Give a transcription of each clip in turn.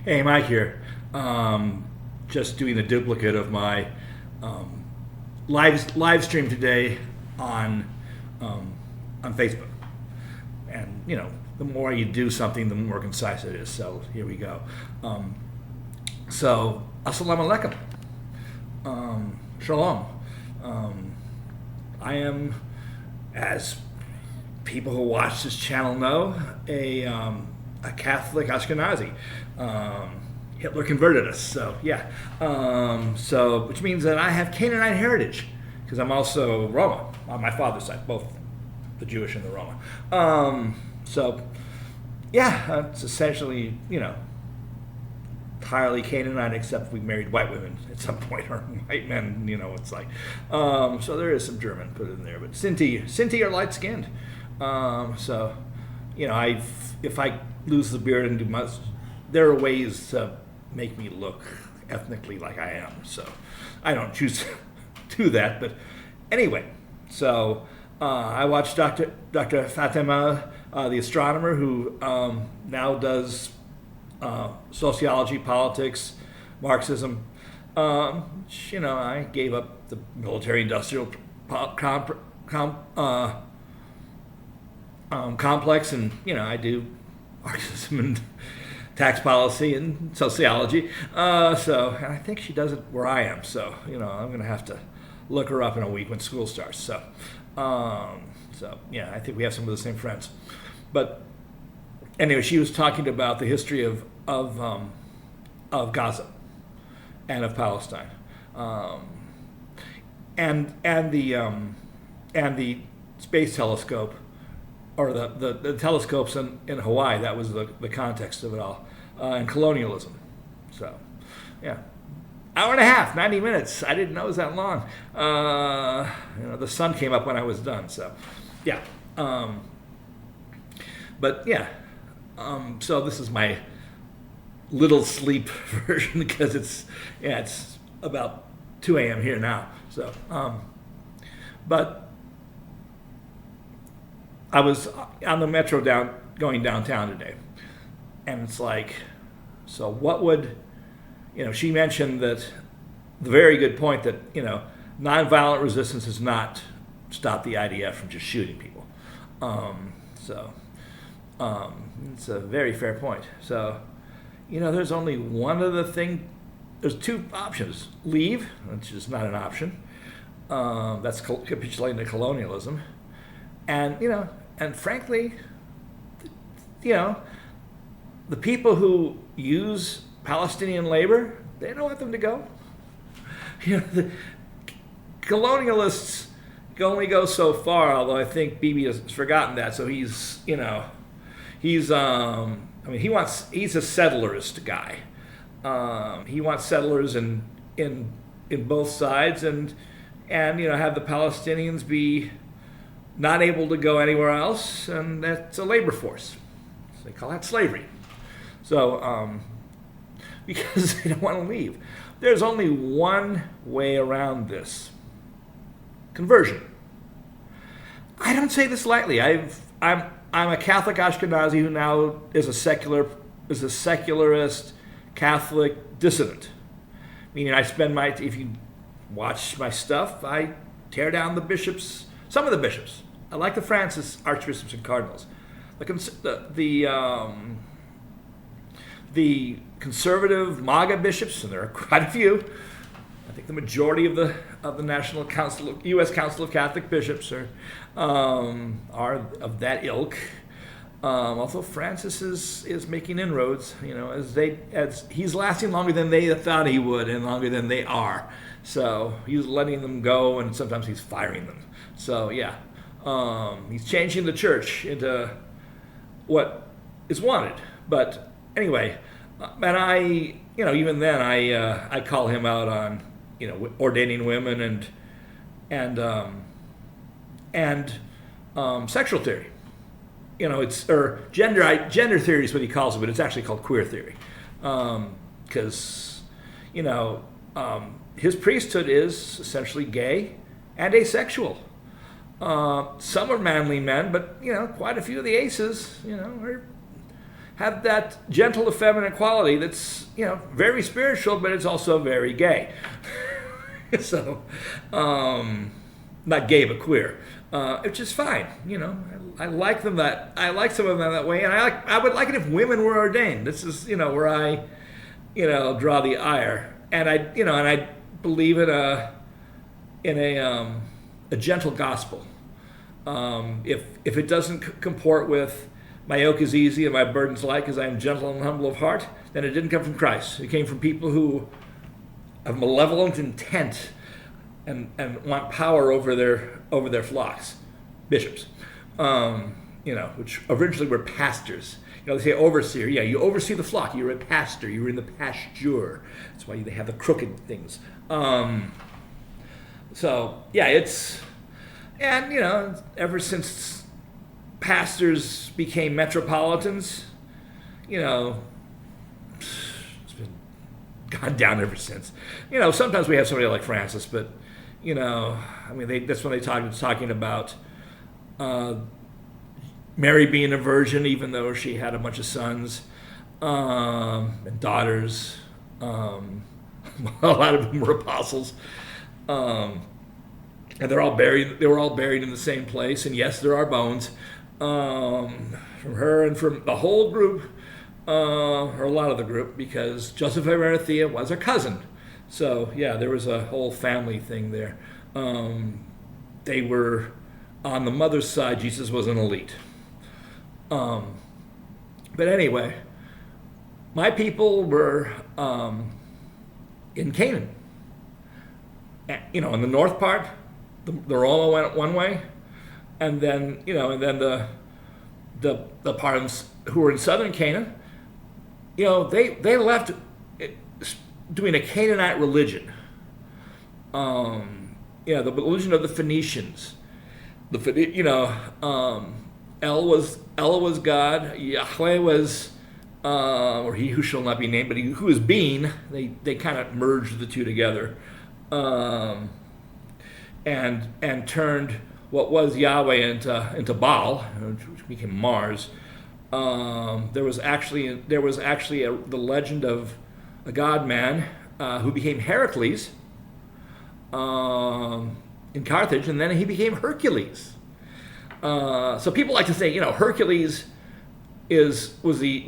Hey, Mike here. Just doing a duplicate of my live stream today on Facebook. And the more you do something, the more concise it is. So here we go. Assalamu alaikum. Shalom. I am, as people who watch this channel know, a Catholic Ashkenazi. Hitler converted us, so yeah. Which means that I have Canaanite heritage, because I'm also Roma on my father's side, both the Jewish and the Roma. It's essentially, entirely Canaanite, except we married white women at some point, or white men, it's like. So there is some German put in there, but Sinti are light-skinned. If I lose the beard and do much, there are ways to make me look ethnically like I am. So I don't choose to do that. But anyway, I watched Dr. Fatima, the astronomer, who now does sociology, politics, Marxism. I gave up the military-industrial complex, and I do Marxism and tax policy and sociology. And I think she does it where I am. So I'm going to have to look her up in a week when school starts. I think we have some of the same friends. But anyway, she was talking about the history of Gaza and of Palestine, and the space telescope, or the telescopes in Hawaii. That was the context of it all, and colonialism. So, yeah, hour and a half, 90 minutes. I didn't know it was that long. The sun came up when I was done. So, yeah. So this is my little sleep version, because it's about 2 a.m. here now. So, but I was on the metro going downtown today, and it's like, so what would, she mentioned that the very good point that, nonviolent resistance has not stopped the IDF from just shooting people. It's a very fair point. So, there's only one other thing. There's two options. Leave, which is not an option. That's capitulating to colonialism. And frankly, the people who use Palestinian labor, they don't want them to go. The colonialists only go so far, although I think Bibi has forgotten that. So he's a settlerist guy. He wants settlers in both sides, and have the Palestinians be not able to go anywhere else, and that's a labor force. So they call that slavery. So, because they don't want to leave. There's only one way around this: conversion. I don't say this lightly. I'm a Catholic Ashkenazi who now is a secularist Catholic dissident. Meaning, if you watch my stuff, I tear down some of the bishops. I like the Francis archbishops and cardinals. The conservative MAGA bishops, and there are quite a few. I think the majority of the National Council, U.S. Council of Catholic Bishops are of that ilk. Although Francis is making inroads, as he's lasting longer than they thought he would, and longer than they are. So he's letting them go, and sometimes he's firing them. So yeah, he's changing the church into what is wanted. But anyway, and I, even then I call him out on ordaining women and sexual theory. Or gender theory is what he calls it, but it's actually called queer theory, because his priesthood is essentially gay and asexual. Some are manly men, but quite a few of the aces, have that gentle, effeminate quality that's, very spiritual, but it's also very gay. So, not gay, but queer. Which is fine, I like them I like some of them that way, and I would like it if women were ordained. This is, where I, draw the ire. And I believe in a gentle gospel. If it doesn't comport with my yoke is easy and my burden's light because I am gentle and humble of heart, then it didn't come from Christ. It came from people who have malevolent intent and want power over their flocks, bishops, which originally were pastors. They say overseer. Yeah, you oversee the flock. You're a pastor. You're in the pasture. That's why they have the crooked things. So yeah, ever since pastors became metropolitans, it's been gone down ever since. Sometimes we have somebody like Francis, but that's when they talking about Mary being a virgin, even though she had a bunch of sons and daughters. A lot of them were apostles. And they were all buried in the same place. And yes, there are bones from her and from the whole group, or a lot of the group, because Joseph of Arimathea was her cousin. So yeah, there was a whole family thing there. They were on the mother's side. Jesus was an elite. But anyway, my people were in Canaan. In the north part, the Roma went one way, and then the parts who were in southern Canaan, they left doing a Canaanite religion. The religion of the Phoenicians. El was God, Yahweh was, or he who shall not be named, but he who is being. They kind of merged the two together. And turned what was Yahweh into Baal, which became Mars. There was actually the legend of a god man who became Heracles in Carthage, and then he became Hercules. So people like to say, Hercules was the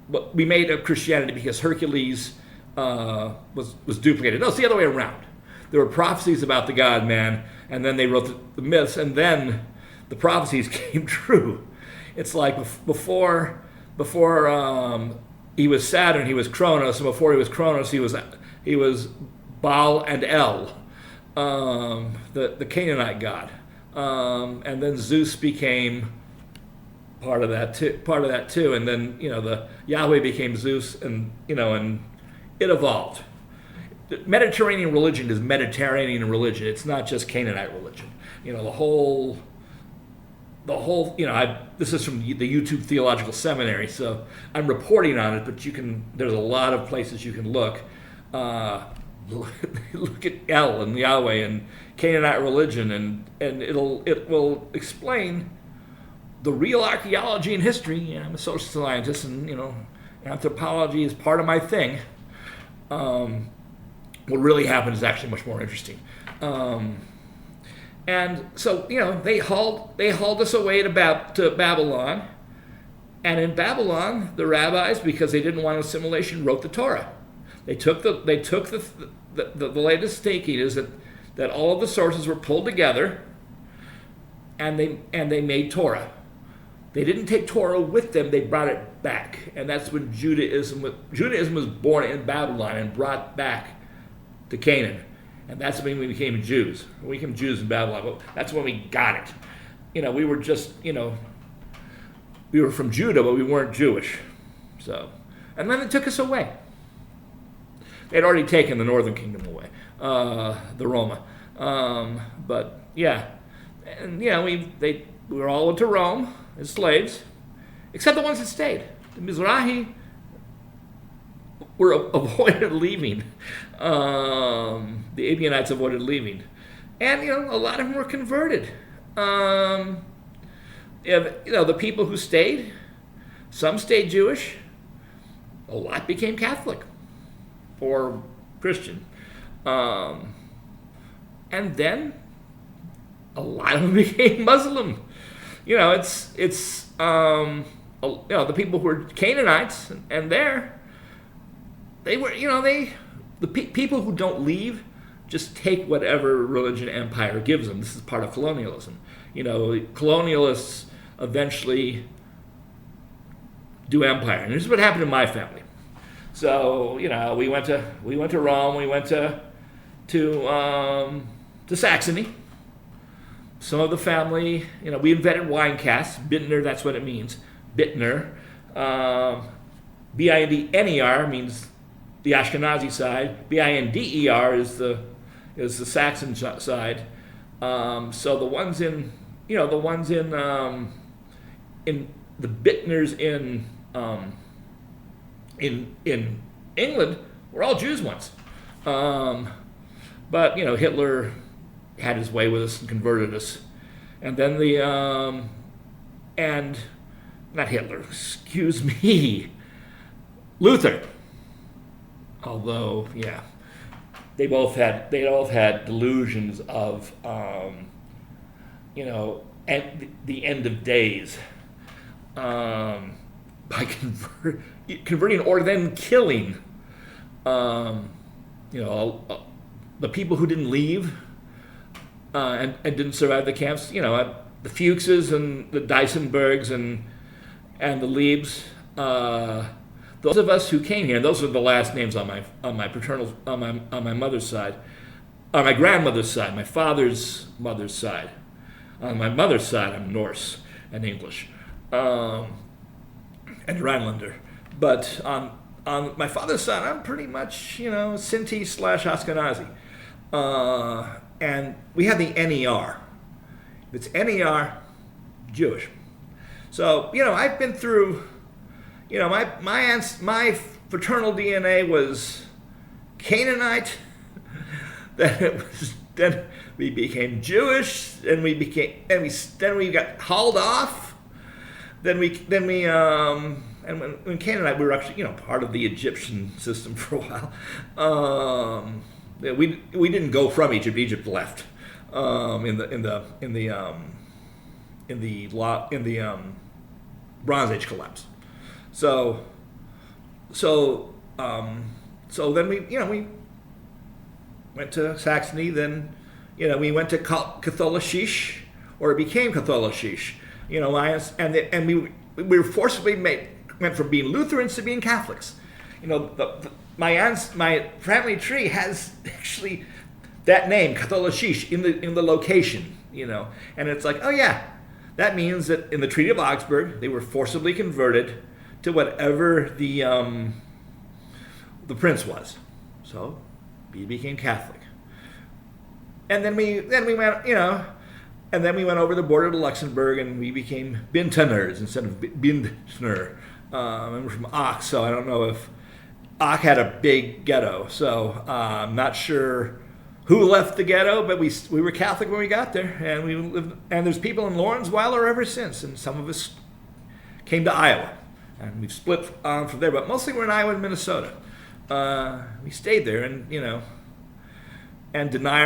what we made of Christianity because Hercules was duplicated. No, it's the other way around. There were prophecies about the God man, and then they wrote the myths, and then the prophecies came true. It's like before he was Saturn, he was Kronos, and before he was Kronos, he was Baal and El, the Canaanite god, and then Zeus became part of that too, and then the Yahweh became Zeus, and it evolved. Mediterranean religion is Mediterranean religion. It's not just Canaanite religion. The whole. This is from the YouTube Theological Seminary, so I'm reporting on it. But there's a lot of places you can look. Look at El and Yahweh and Canaanite religion, and it will explain the real archaeology and history. I'm a social scientist, and anthropology is part of my thing. What really happened is actually much more interesting. And so, they hauled us away to Babylon. And in Babylon, the rabbis, because they didn't want assimilation, wrote the Torah. They took the latest thinking is that all of the sources were pulled together, and they made Torah. They didn't take Torah with them; they brought it back, and that's when Judaism was born in Babylon and brought back to Canaan, and that's when we became Jews. We became Jews in Babylon. That's when we got it. We were just we were from Judah, but we weren't Jewish. So, and then they took us away. They'd already taken the northern kingdom away, the Roma. But yeah, and we were all went to Rome as slaves, except the ones that stayed. The Mizrahi were avoided leaving. The Abionites avoided leaving, and a lot of them were converted. The people who stayed, Some stayed Jewish. A lot became Catholic or Christian. And then a lot of them became Muslim. You know, the people who were Canaanites and they were, you know, the people who don't leave just take whatever religion empire gives them. This is part of colonialism. You know, colonialists eventually do empire, and this is what happened in my family. So, you know, we went to Rome, we went to Saxony. Some of the family, you know, we invented wine casks. Bindner, that's what it means. Bindner. Bindner means the Ashkenazi side. Binder is the Saxon side. So the ones in the Bindners in England were all Jews once. But, you know, Hitler had his way with us and converted us. And then not Hitler, excuse me, Luther. Although, yeah, they both had delusions of, you know, the end of days by converting or then killing, you know, the people who didn't leave and didn't survive the camps. You know, the Fuchses and the Daisenbergs and the Liebs. Those of us who came here, and those are the last names on my mother's side, on my grandmother's side, my father's mother's side. On my mother's side, I'm Norse and English, and Rhinelander. But on my father's side, I'm pretty much, you know, Sinti / Ashkenazi. And we have the NER. If it's NER, Jewish. So, you know, I've been through, you know, my fraternal DNA was Canaanite. Then we became Jewish, and we got hauled off. And when Canaanite, we were actually, you know, part of the Egyptian system for a while. We didn't go from Egypt. Egypt left in the Bronze Age collapse. So then we went to Saxony. Then, you know, we went to Catholicische, or it became Catholicische. You know, and we were forcibly went from being Lutherans to being Catholics. You know, my family tree has actually that name, Catholicische, in the location. You know, and it's like, oh yeah, that means that in the Treaty of Augsburg they were forcibly converted to whatever the prince was. So we became Catholic, and then we went, you know. And then we went over the border to Luxembourg, and we became Bindners instead of Bindner. And we're from Aach, so I don't know if Aach had a big ghetto. So I'm not sure who left the ghetto, but we were Catholic when we got there, and we lived. And there's people in Lawrenceweiler ever since, and some of us came to Iowa, and we've split from there. But mostly we're in Iowa and Minnesota. We stayed there, and you know. And they deny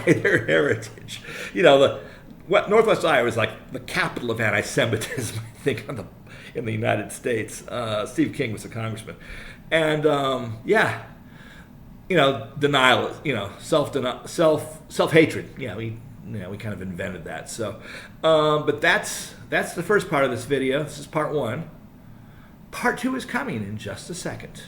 their heritage. You know, Northwest Iowa is like the capital of anti-Semitism, I think, in the United States. Steve King was a congressman, and yeah, you know, denial, you know, self-hatred. Yeah, we kind of invented that. So, but that's the first part of this video. This is part 1. Part 2 is coming in just a second.